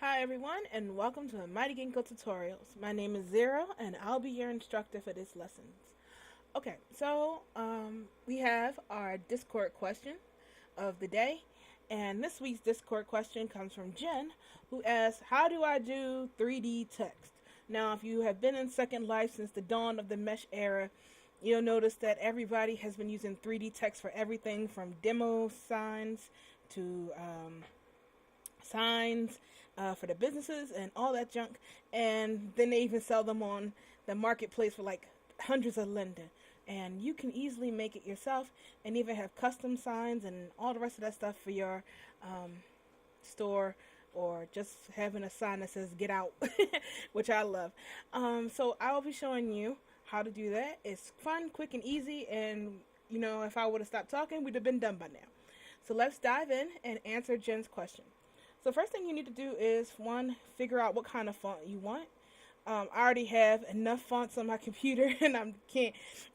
Hi everyone and welcome to Mighty Ginkgo Tutorials. My name is Zero and I'll be your instructor for this lesson. Okay, we have our Discord question of the day, and this week's Discord question comes from Jen, who asks, how do I do 3D text? Now, if you have been in Second Life since the dawn of the mesh era, you'll notice that everybody has been using 3D text for everything from demo signs to signs for the businesses and all that junk. And then they even sell them on the marketplace for like hundreds of Linda. And you can easily make it yourself and even have custom signs and all the rest of that stuff for your store, or just having a sign that says get out, which I love. So I'll be showing you how to do that. It's fun, quick, and easy. And, if I would have stopped talking, we'd have been done by now. So let's dive in and answer Jen's question. So first thing you need to do is, one, figure out what kind of font you want. I already have enough fonts on my computer, and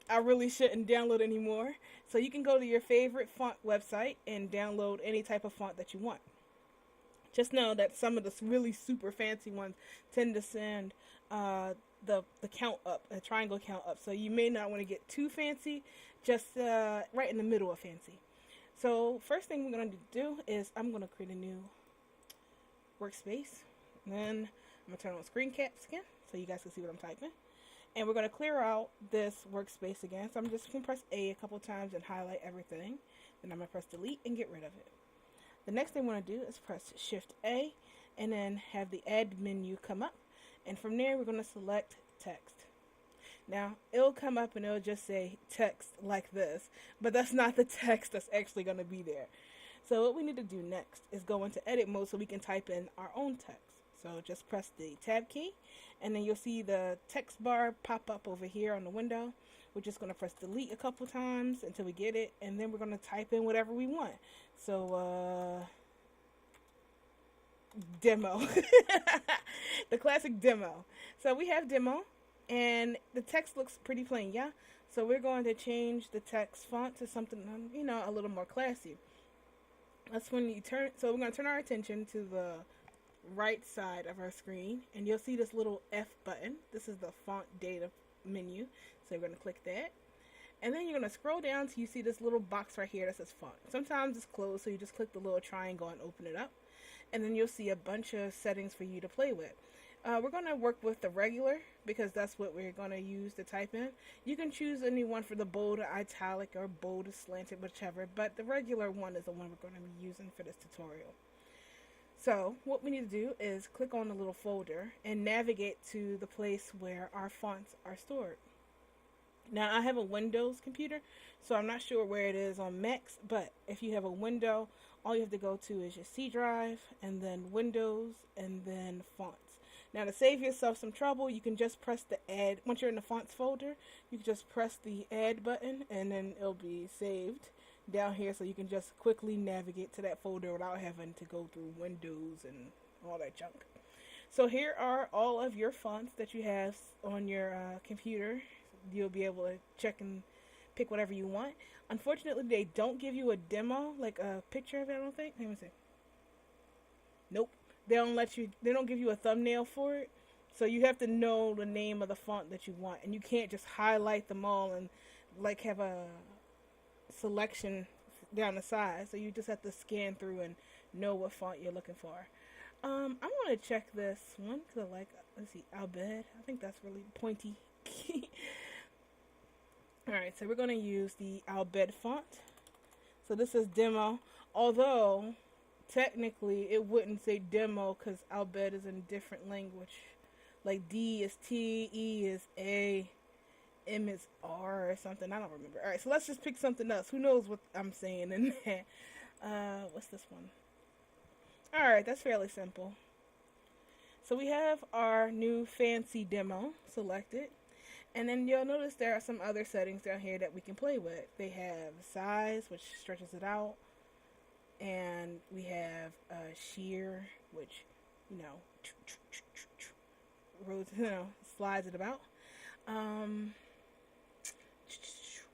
I really shouldn't download anymore. So you can go to your favorite font website and download any type of font that you want. Just know that some of the really super fancy ones tend to send the count up, the triangle count up. So you may not want to get too fancy, just right in the middle of fancy. So first thing we're going to do is I'm going to create a new workspace. And then I'm going to turn on screen caps again so you guys can see what I'm typing. And we're going to clear out this workspace again. So I'm just going to press A couple times and highlight everything. Then I'm going to press delete and get rid of it. The next thing I want to do is press Shift A and then have the add menu come up. And from there we're going to select text. Now it'll come up and it'll just say text like this, but that's not the text that's actually going to be there. So what we need to do next is go into edit mode so we can type in our own text. So just press the tab key and then you'll see the text bar pop up over here on the window. We're just going to press delete a couple times until we get it, and then we're going to type in whatever we want. So demo. The classic demo. So we have demo and the text looks pretty plain, yeah? So we're going to change the text font to something, a little more classy. That's when you turn, so we're going to turn our attention to the right side of our screen, and you'll see this little F button. This is the font data menu. So you're going to click that. And then you're going to scroll down till you see this little box right here that says font. Sometimes it's closed, so you just click the little triangle and open it up. And then you'll see a bunch of settings for you to play with. We're going to work with the regular because that's what we're going to use to type in. You can choose any one for the bold or italic or bold or slanted, whichever, but the regular one is the one we're going to be using for this tutorial. So what we need to do is click on the little folder and navigate to the place where our fonts are stored. Now I have a Windows computer, so I'm not sure where it is on Macs, but if you have a window, all you have to go to is your C drive and then Windows and then fonts. Now to save yourself some trouble, you can just press the add. Once you're in the fonts folder, you can just press the add button and then it'll be saved down here, so you can just quickly navigate to that folder without having to go through Windows and all that junk. So here are all of your fonts that you have on your computer. You'll be able to check and pick whatever you want. Unfortunately, they don't give you a demo, like a picture of it, I don't think. Let me see. Nope. They don't give you a thumbnail for it. So you have to know the name of the font that you want. And you can't just highlight them all and like have a selection down the side. So you just have to scan through and know what font you're looking for. I'm going to check this one because I like, let's see, Albed. I think that's really pointy. Alright, so we're going to use the Albed font. So this is demo, although technically it wouldn't say demo because Albed is in a different language. Like D is T, E is A, M is R or something. I don't remember. Alright, so let's just pick something else. Who knows what I'm saying in there. What's this one? Alright, that's fairly simple. So we have our new fancy demo selected. And then you'll notice there are some other settings down here that we can play with. They have size, which stretches it out. And we have shear, which, slides it about.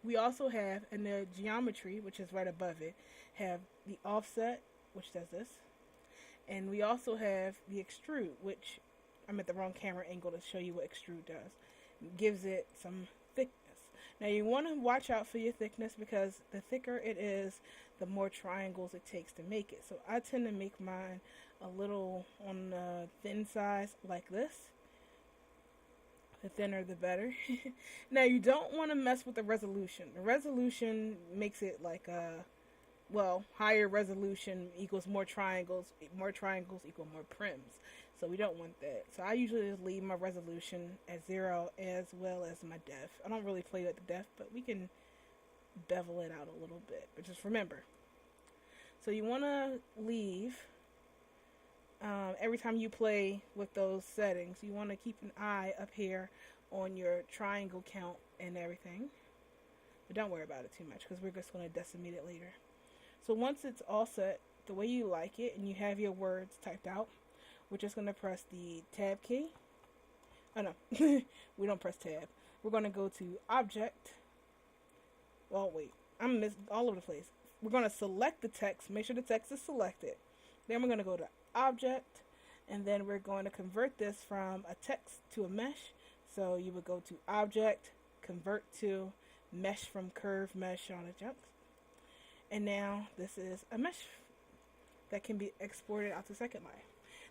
We also have, in the geometry, which is right above it, have the offset, which does this. And we also have the extrude, which I'm at the wrong camera angle to show you what extrude does. It gives it some thickness. Now you want to watch out for your thickness because the thicker it is, the more triangles it takes to make it. So I tend to make mine a little on the thin size like this. The thinner the better. Now you don't want to mess with the resolution. The resolution makes it like higher resolution equals more triangles equal more prims. So we don't want that. So I usually just leave my resolution at 0 as well as my depth. I don't really play with the depth, but we can bevel it out a little bit. But just remember. So you want to leave, every time you play with those settings, you want to keep an eye up here on your triangle count and everything. But don't worry about it too much because we're just going to decimate it later. So once it's all set the way you like it and you have your words typed out, we're just going to press the tab key. Oh no, we don't press tab. We're going to go to object. Well, wait, I'm all over the place. We're going to select the text, make sure the text is selected. Then we're going to go to object, and then we're going to convert this from a text to a mesh. So you would go to object, convert to mesh from curve mesh on a jump. And now this is a mesh that can be exported out to Second Life.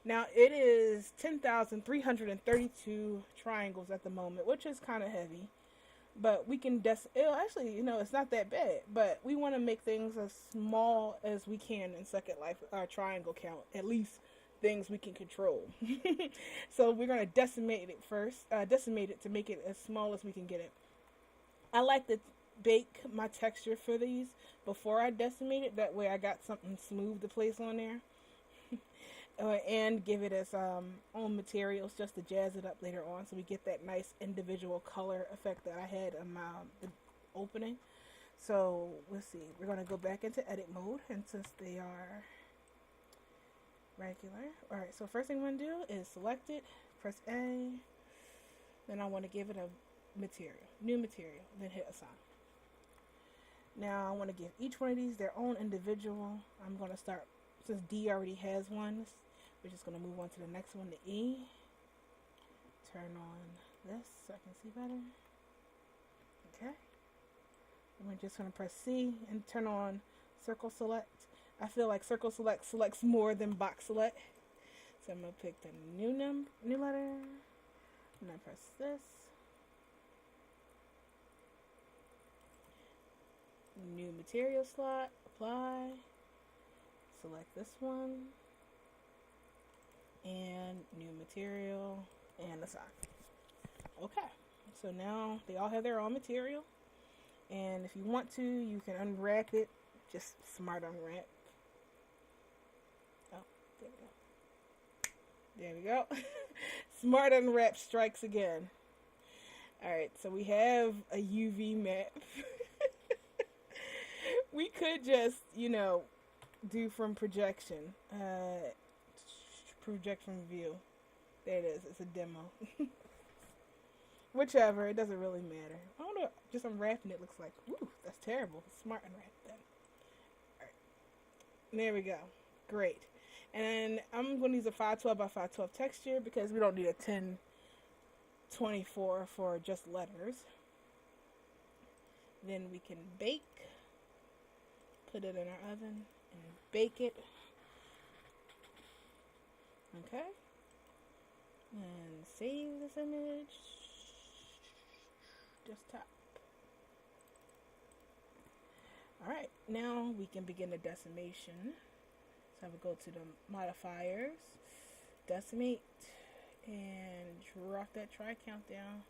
Now it is 10,332 triangles at the moment, which is kind of heavy. But we can actually, it's not that bad. But we want to make things as small as we can in Second Life, our triangle count. At least things we can control. So we're going to decimate it first. Decimate it to make it as small as we can get it. I like to bake my texture for these before I decimate it. That way I got something smooth to place on there. And give it its own materials just to jazz it up later on, so we get that nice individual color effect that I had in the opening. So let's see, we're going to go back into edit mode, and since they are regular, alright, so first thing I'm going to do is select it, press A, then I want to give it a new material, then hit assign. Now I want to give each one of these their own individual. I'm going to start, since D already has one, we're just going to move on to the next one, the E. Turn on this so I can see better. Okay. And we're just going to press C and turn on circle select. I feel like circle select selects more than box select. So I'm going to pick the new letter. And I press this. New material slot. Apply. Select this one. And new material. And assign. Okay. So now they all have their own material. And if you want to, you can unwrap it. Just smart unwrap. Oh, there we go. Smart unwrap strikes again. Alright, so we have a UV map. We could just, do from projection. Project from view. There it is. It's a demo. Whichever. It doesn't really matter. I don't know. Just unwrapping it looks like, woo, that's terrible. Smart unwrap then. Alright. There we go. Great. And I'm going to use a 512 by 512 texture because we don't need a 1024 for just letters. Then we can bake. Put it in our oven and bake it. Okay. And save this image. Desktop. Alright, now we can begin the decimation. So I would go to the modifiers, decimate, and drop that try count down.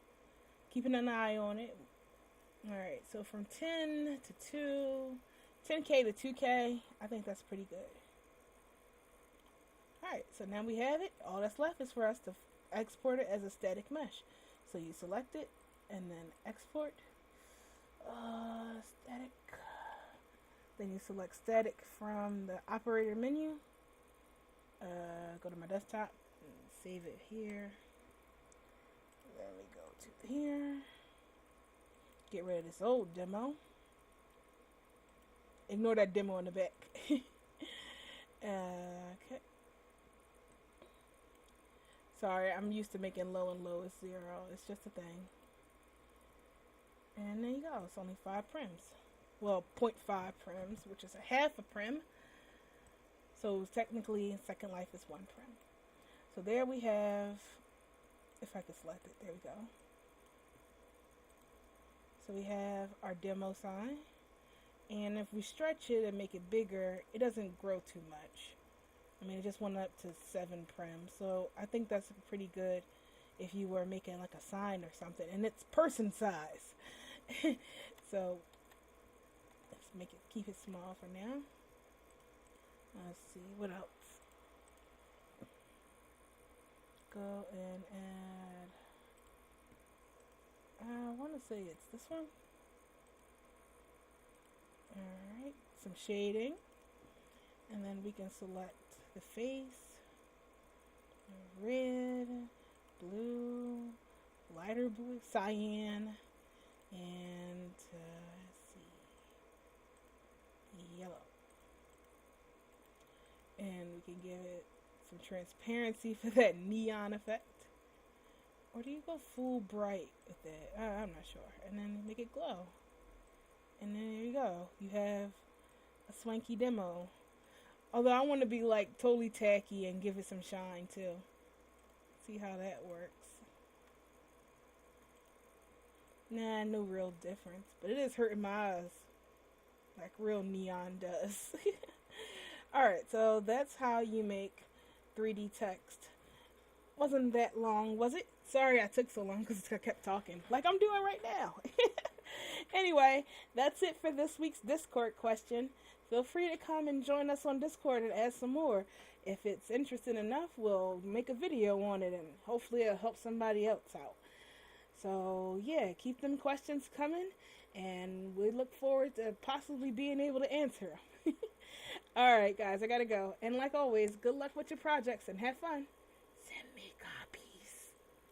Keeping an eye on it. Alright, so from 10 to 2, 10K to 2K, I think that's pretty good. Alright, so now we have it. All that's left is for us to export it as a static mesh. So you select it and then export. Static. Then you select static from the operator menu. Go to my desktop and save it here. Then we go to here. Get rid of this old demo. Ignore that demo in the back. Okay. Sorry, I'm used to making low and low is 0. It's just a thing. And there you go. It's only 5 prims. Well, zero point 0.5 prims, which is a half a prim. So technically, Second Life is 1 prim. So there we have, if I could select it, there we go. So we have our demo sign. And if we stretch it and make it bigger, it doesn't grow too much. I mean, it just went up to 7 prim. So I think that's pretty good if you were making like a sign or something. And it's person size. So let's make it, keep it small for now. Let's see, what else? Go and add, I want to say it's this one. Alright, some shading. And then we can select the face, red, blue, lighter blue, cyan, and let's see, yellow. And we can give it some transparency for that neon effect. Or do you go full bright with it? I'm not sure. And then make it glow. And then there you go. You have a swanky demo. Although I want to be like totally tacky and give it some shine too. See how that works. Nah, no real difference. But it is hurting my eyes. Like real neon does. Alright, so that's how you make 3D text. Wasn't that long, was it? Sorry I took so long because I kept talking. Like I'm doing right now. Anyway, that's it for this week's Discord question. Feel free to come and join us on Discord and add some more. If it's interesting enough, we'll make a video on it and hopefully it'll help somebody else out. So, yeah, keep them questions coming and we look forward to possibly being able to answer them. Alright, guys, I gotta go. And like always, good luck with your projects and have fun. Send me